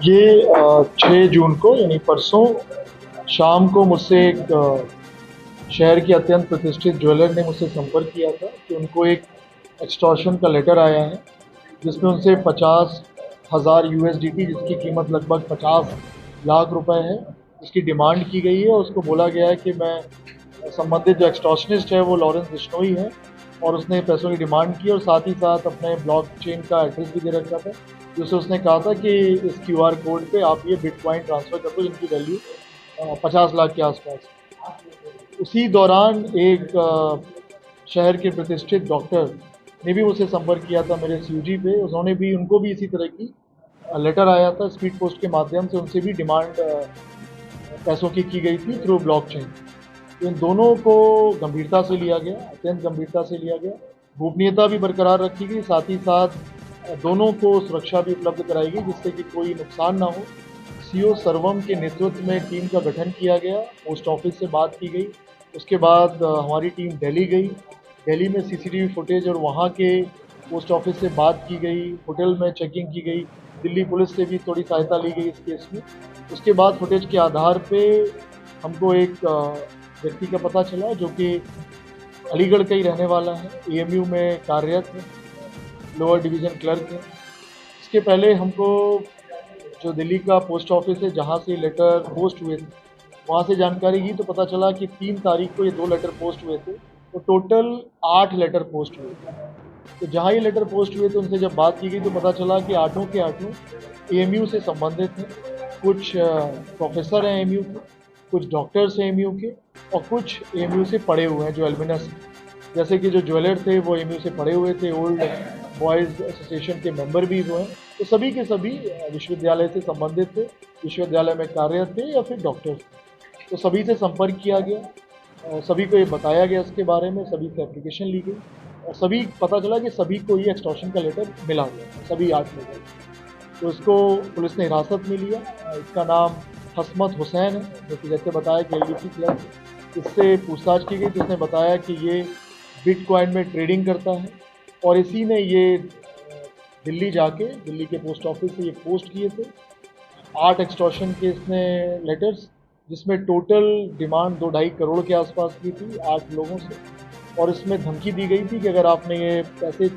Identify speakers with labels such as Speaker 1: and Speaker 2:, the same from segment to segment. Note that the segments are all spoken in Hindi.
Speaker 1: ये 6 जून को यानी परसों शाम को मुझसे एक शहर के अत्यंत प्रतिष्ठित ज्वेलर ने मुझसे संपर्क किया था कि उनको एक एक्सटॉर्शन का लेटर आया है जिसमें उनसे 50,000 यूएसडीटी जिसकी कीमत लगभग 50 लाख रुपए है उसकी डिमांड की गई है और उसको बोला गया है कि मैं संबंधित जो एक्सटॉर्शनिस्ट है वो लॉरेंस बिश्नोई है और उसने पैसों की डिमांड की और साथ ही साथ अपने ब्लॉकचेन का एड्रेस भी दे रखा था जिससे उसने कहा था कि इस क्यूआर कोड पे आप ये बिटकॉइन ट्रांसफ़र कर दो जिनकी वैल्यू 50 लाख के आसपास। उसी दौरान एक शहर के प्रतिष्ठित डॉक्टर ने भी मुझसे संपर्क किया था मेरे एसयूजी पे। उन्होंने भी उनको भी इसी तरह की लेटर आया था स्पीड पोस्ट के माध्यम से, उनसे भी डिमांड पैसों की गई थी थ्रू ब्लॉकचेन। तो इन दोनों को गंभीरता से लिया गया, अत्यंत गंभीरता से लिया गया। गोपनीयता भी बरकरार रखी गई, साथ ही साथ दोनों को सुरक्षा भी उपलब्ध कराई गई जिससे कि कोई नुकसान ना हो। सीओ सर्वम के नेतृत्व में टीम का गठन किया गया, पोस्ट ऑफिस से बात की गई। उसके बाद हमारी टीम दिल्ली गई। दिल्ली में सीसीटीवी फुटेज और वहाँ के पोस्ट ऑफिस से बात की गई, होटल में चेकिंग की गई, दिल्ली पुलिस से भी थोड़ी सहायता ली गई इस केस में। उसके बाद फुटेज के आधार पे हमको एक व्यक्ति का पता चला जो कि अलीगढ़ का ही रहने वाला है, एएमयू में कार्यरत है, लोअर डिवीज़न क्लर्क है। इसके पहले हमको जो दिल्ली का पोस्ट ऑफिस है जहाँ से लेटर पोस्ट हुए थे वहाँ से जानकारी की तो पता चला कि 3 तारीख को ये 2 लेटर पोस्ट हुए थे, तो टोटल 8 लेटर पोस्ट हुए थे। तो जहाँ ये लेटर पोस्ट हुए थे उनसे जब बात की गई तो पता चला कि आठों के आठों एएमयू से संबंधित हैं। कुछ प्रोफेसर हैं एएमयू के, कुछ डॉक्टर्स हैं एएमयू के और कुछ एएमयू से पढ़े हुए हैं जो एल्युमिनस हैं। जैसे कि जो ज्वेलर थे वो एएमयू से पढ़े हुए थे, ओल्ड बॉयज़ एसोसिएशन के मेंबर भी वो हैं। तो सभी के सभी विश्वविद्यालय से संबंधित थे, विश्वविद्यालय में कार्यरत थे या फिर डॉक्टर्स थे। तो सभी से संपर्क किया गया और सभी को ये बताया गया इसके बारे में, सभी से एप्लीकेशन ली गई और सभी पता चला कि सभी को ये एक्सटॉर्शन का लेटर मिला हुआ है, सभी 8 लोगों को। तो इसको पुलिस ने हिरासत में लिया। इसका नाम हसमत हुसैन है, जो कि जैसे बताया कि एलडीसी क्लर्क है। इससे पूछताछ की गई तो उसने बताया कि ये बिटकॉइन में ट्रेडिंग करता है और इसी ने ये दिल्ली जाके दिल्ली के पोस्ट ऑफिस से ये पोस्ट किए थे 8 एक्सटॉर्शन के इसने लेटर्स, जिसमें टोटल डिमांड 2-2.5 करोड़ के आसपास की थी 8 लोगों से। और इसमें धमकी दी गई थी कि अगर आपने ये पैसे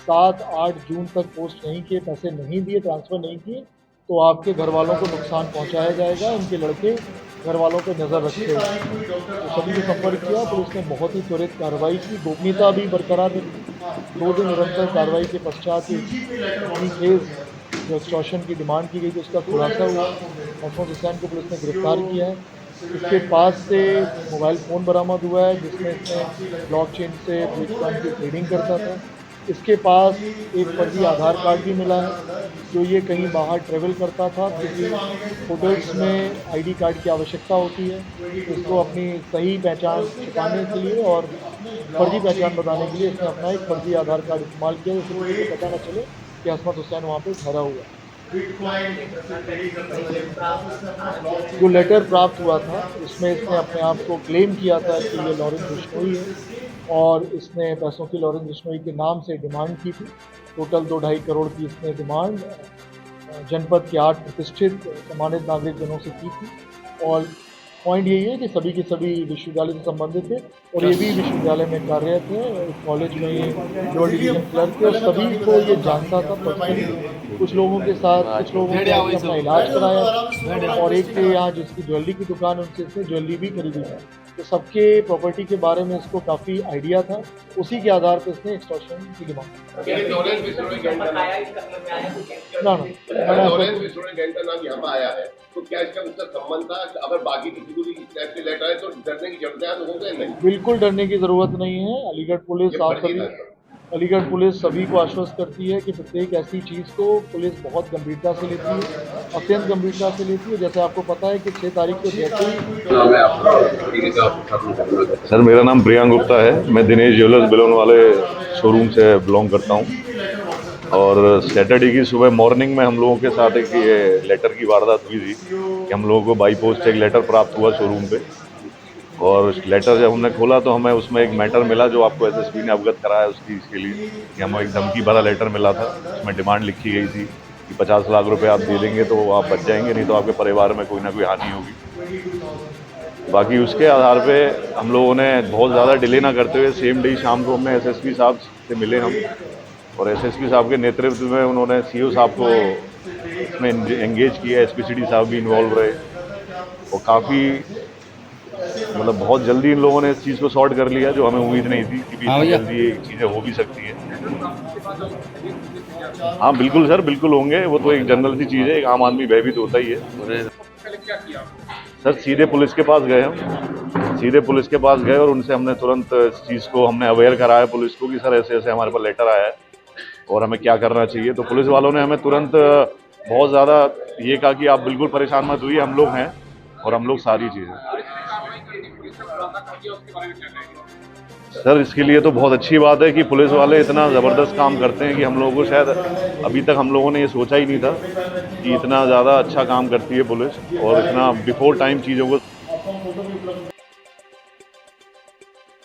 Speaker 1: 7-8 जून तक पोस्ट नहीं किए, पैसे नहीं दिए, ट्रांसफ़र नहीं किए, तो आपके घर वालों को नुकसान पहुंचाया जाएगा, उनके लड़के घर वालों पर नज़र रखे हुए। तो सभी को संपर्क किया, पुलिस ने बहुत ही त्वरित कार्रवाई की, गोपनीयता भी बरकरार रखी। 2 दिन निरंतर कार्रवाई के पश्चात इतनी केस जो एक्सटॉर्शन की डिमांड की गई थी उसका खुलासा हुआ। हसमत हुसैन को पुलिस ने गिरफ्तार किया है। इसके पास से मोबाइल फ़ोन बरामद हुआ है जिसमें इसने ब्लॉकचेन से बिटकॉइन की ट्रेडिंग करता था। इसके पास एक फर्जी आधार कार्ड भी मिला है, जो ये कहीं बाहर ट्रैवल करता था क्योंकि होटल्स में आईडी कार्ड की आवश्यकता होती है। इसको अपनी सही पहचान छिपाने के लिए और फर्जी पहचान बताने के लिए इसने अपना एक फर्जी आधार कार्ड इस्तेमाल किया जिससे किसी को पता न चले कि हसमत हुसैन वहाँ पे ठहरा हुआ है। जो लेटर प्राप्त हुआ था उसमें इसने अपने आप को क्लेम किया था कि ये लॉरेंस बिश्नोई है और इसने पैसों की लॉरेंस बिश्नोई के नाम से डिमांड की थी। टोटल 2-2.5 करोड़ की इसने डिमांड जनपद के 8 प्रतिष्ठित सम्मानित नागरिक जनों से की थी। और पॉइंट यही है कि सभी के सभी विश्वविद्यालय से संबंधित थे और ये भी विश्वविद्यालय में कार्यरत है, कॉलेज में ये लोअर डिवीज़न क्लर्क थे और सभी को ये जानता था पर्सनली। कुछ लोगों के साथ कुछ लोगों ने अपना इलाज कराया और एक थे यहाँ जिसकी ज्वेलरी की दुकान, उनसे इसने ज्वेलरी भी खरीदी है। तो सबके प्रॉपर्टी के बारे में इसको काफ़ी आइडिया था, उसी के आधार पर इसने एक्सटॉर्शन की डिमांड ना
Speaker 2: लॉरेंस बिश्नोई गैंग का नाम यहाँ पर आया है, तो क्या इसका उसका संबंध था? अगर बाकी किसी को भी इस टाइप के लेटर है तो डरने की जरूरत है लोगों को? नहीं,
Speaker 1: बिल्कुल डरने की ज़रूरत नहीं है। अलीगढ़ पुलिस सभी को आश्वस्त करती है कि प्रत्येक ऐसी चीज़ को पुलिस बहुत गंभीरता से लेती है, अत्यंत गंभीरता से लेती है। जैसे आपको पता है कि 6 तारीख को जैसे ही
Speaker 3: सर, मेरा नाम प्रियांक गुप्ता है। मैं दिनेश ज्वेलर्स बिलोन वाले शोरूम से बिलोंग करता हूँ और सैटरडे की सुबह मॉर्निंग में हम लोगों के साथ एक ये लेटर की वारदात हुई थी कि हम लोगों को बाई पोस्ट एक लेटर प्राप्त हुआ शोरूम पे और लेटर जब हमने खोला तो हमें उसमें एक मैटर मिला जो आपको एसएसपी ने अवगत कराया उसकी इसके लिए कि हमें एक धमकी भरा लेटर मिला था। उसमें डिमांड लिखी गई थी कि 50 लाख रुपए आप दे देंगे तो आप बच जाएंगे, नहीं तो आपके परिवार में कोई ना कोई हानि होगी। बाकी उसके आधार पे हम लोगों ने बहुत ज़्यादा डिले ना करते हुए सेम डे शाम को हमने एसएसपी साहब से मिले हम, और एसएसपी साहब के नेतृत्व में उन्होंने सीओ साहब को इसमें एंगेज किया, एसपीसीडी साहब भी इन्वॉल्व रहे और काफ़ी मतलब बहुत जल्दी इन लोगों ने इस चीज़ को सॉर्ट कर लिया, जो हमें उम्मीद नहीं थी कि इतनी जल्दी ये चीज़ें हो भी सकती हैं। हाँ बिल्कुल सर, बिल्कुल होंगे, वो तो एक जनरल सी चीज़ है, एक आम आदमी भयभीत होता ही है। सर सीधे पुलिस के पास गए हम, सीधे पुलिस के पास गए और उनसे हमने तुरंत इस चीज़ को हमने अवेयर कराया पुलिस को कि सर ऐसे ऐसे हमारे पास लेटर आया है और हमें क्या करना चाहिए। तो पुलिस वालों ने हमें तुरंत बहुत ज़्यादा ये कहा कि आप बिल्कुल परेशान मत हुई, हम लोग हैं और हम लोग सारी चीज़ें। सर इसके लिए तो बहुत अच्छी बात है कि पुलिस वाले इतना ज़बरदस्त काम करते हैं कि हम लोगों को शायद अभी तक हम लोगों ने ये सोचा ही नहीं था कि इतना ज़्यादा अच्छा काम करती है पुलिस और इतना बिफोर टाइम चीज़ों को